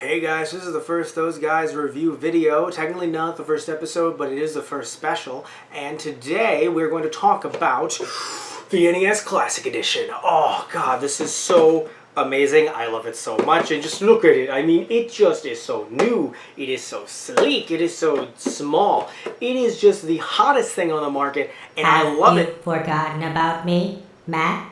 Hey guys, this is the first Those Guys review video. Technically not the first episode, but it is the first special. And today we're going to talk about the NES Classic Edition. Oh god, this is so amazing. I love it so much. And just look at it. I mean, it just is so new. It is so sleek. It is so small. It is just the hottest thing on the market, and I love it. Have you forgotten about me, Matt?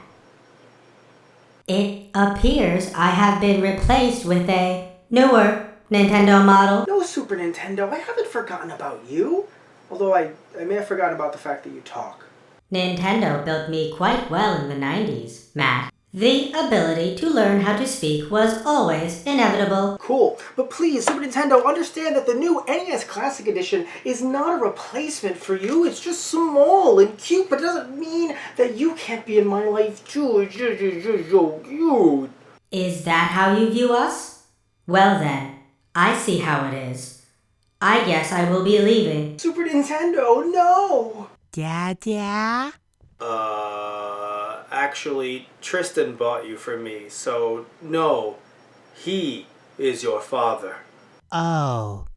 It appears I have been replaced with a newer Nintendo model. No, Super Nintendo, I haven't forgotten about you. Although I may have forgotten about the fact that you talk. Nintendo built me quite well in the 90s, Matt. The ability to learn how to speak was always inevitable. Cool, but please, Super Nintendo, understand that the new NES Classic Edition is not a replacement for you. It's just small and cute, but it doesn't mean that you can't be in my life too. It's just so cute. Is that how you view us? Well then, I see how it is. I guess I will be leaving. Super Nintendo, no! Dada? Actually, Tristan bought you for me, so no, he is your father. Oh,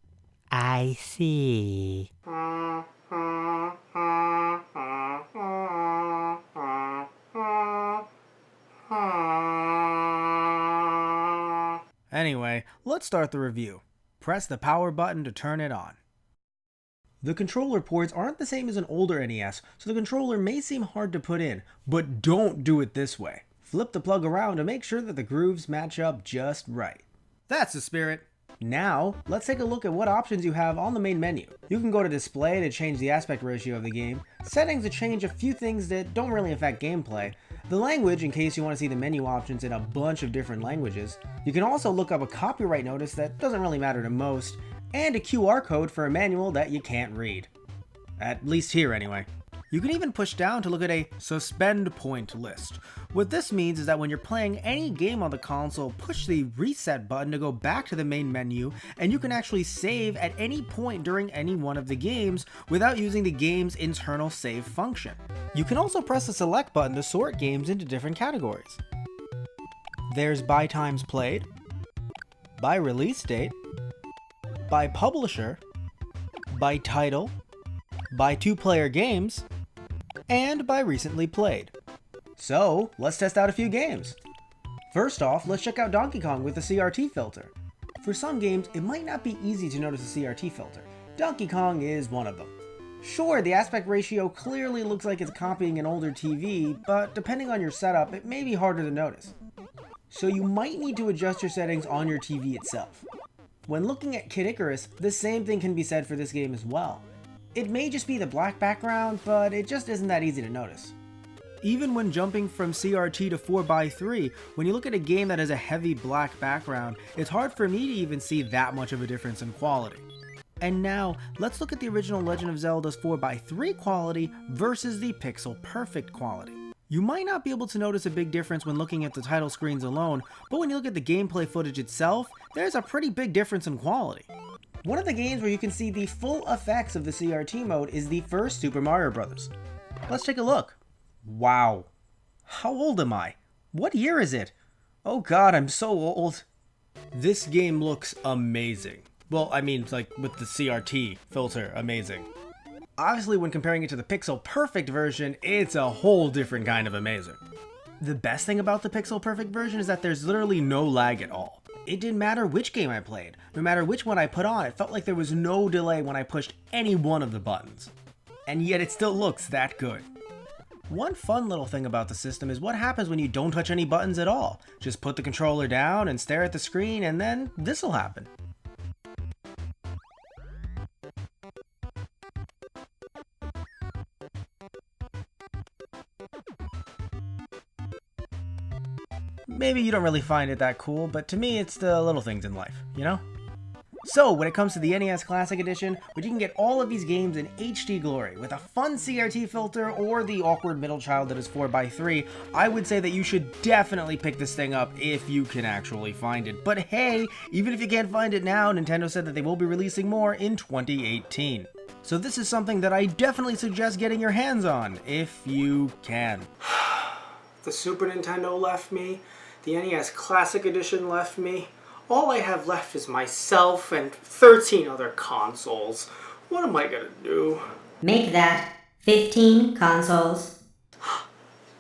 I see. Anyway, let's start the review. Press the power button to turn it on. The controller ports aren't the same as an older NES, so the controller may seem hard to put in, but don't do it this way. Flip the plug around to make sure that the grooves match up just right. That's the spirit. Now, let's take a look at what options you have on the main menu. You can go to display to change the aspect ratio of the game, settings to change a few things that don't really affect gameplay, the language in case you want to see the menu options in a bunch of different languages. You can also look up a copyright notice that doesn't really matter to most, and a QR code for a manual that you can't read. At least here anyway. You can even push down to look at a suspend point list. What this means is that when you're playing any game on the console, push the reset button to go back to the main menu, and you can actually save at any point during any one of the games without using the game's internal save function. You can also press the select button to sort games into different categories. There's by times played, by release date, by publisher, by title, by two-player games, and by recently played. So, let's test out a few games. First off, let's check out Donkey Kong with the CRT filter. For some games, it might not be easy to notice a CRT filter. Donkey Kong is one of them. Sure, the aspect ratio clearly looks like it's copying an older TV, but depending on your setup, it may be harder to notice. So you might need to adjust your settings on your TV itself. When looking at Kid Icarus, the same thing can be said for this game as well. It may just be the black background, but it just isn't that easy to notice. Even when jumping from CRT to 4x3, when you look at a game that has a heavy black background, it's hard for me to even see that much of a difference in quality. And now, let's look at the original Legend of Zelda's 4x3 quality versus the pixel perfect quality. You might not be able to notice a big difference when looking at the title screens alone, but when you look at the gameplay footage itself, there's a pretty big difference in quality. One of the games where you can see the full effects of the CRT mode is the first Super Mario Bros. Let's take a look. Wow. How old am I? What year is it? Oh god, I'm so old. This game looks amazing. Well, I mean, like with the CRT filter, amazing. Obviously, when comparing it to the pixel perfect version, it's a whole different kind of amazing. The best thing about the pixel perfect version is that there's literally no lag at all. It didn't matter which game I played. No matter which one I put on, it felt like there was no delay when I pushed any one of the buttons. And yet it still looks that good. One fun little thing about the system is what happens when you don't touch any buttons at all. Just put the controller down and stare at the screen, and then this'll happen. Maybe you don't really find it that cool, but to me it's the little things in life, you know? So, when it comes to the NES Classic Edition, where you can get all of these games in HD glory, with a fun CRT filter or the awkward middle child that is 4x3, I would say that you should definitely pick this thing up if you can actually find it. But hey, even if you can't find it now, Nintendo said that they will be releasing more in 2018. So this is something that I definitely suggest getting your hands on, if you can. The Super Nintendo left me. The NES Classic Edition left me. All I have left is myself and 13 other consoles. What am I gonna do? Make that 15 consoles.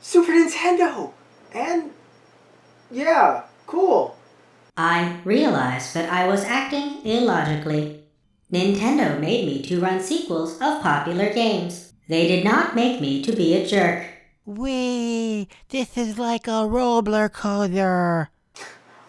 Super Nintendo! And... yeah, cool. I realized that I was acting illogically. Nintendo made me to run sequels of popular games. They did not make me to be a jerk. Wee, this is like a roller coaster.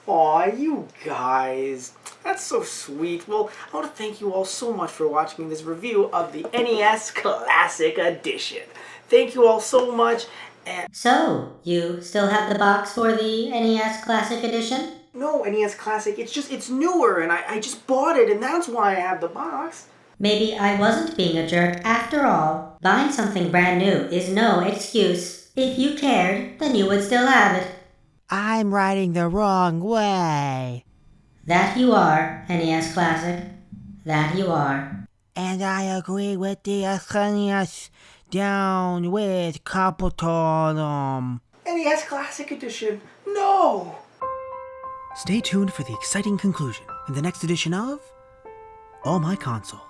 Aw, you guys. That's so sweet. Well, I want to thank you all so much for watching this review of the NES Classic Edition. Thank you all so much, and... So, you still have the box for the NES Classic Edition? No, NES Classic, it's newer, and I just bought it, and that's why I have the box. Maybe I wasn't being a jerk after all. Buying something brand new is no excuse. If you cared, then you would still have it. I'm riding the wrong way. That you are, NES Classic. That you are. And I agree with the SNES. Down with Capitalism. NES Classic Edition, no! Stay tuned for the exciting conclusion in the next edition of All My Consoles.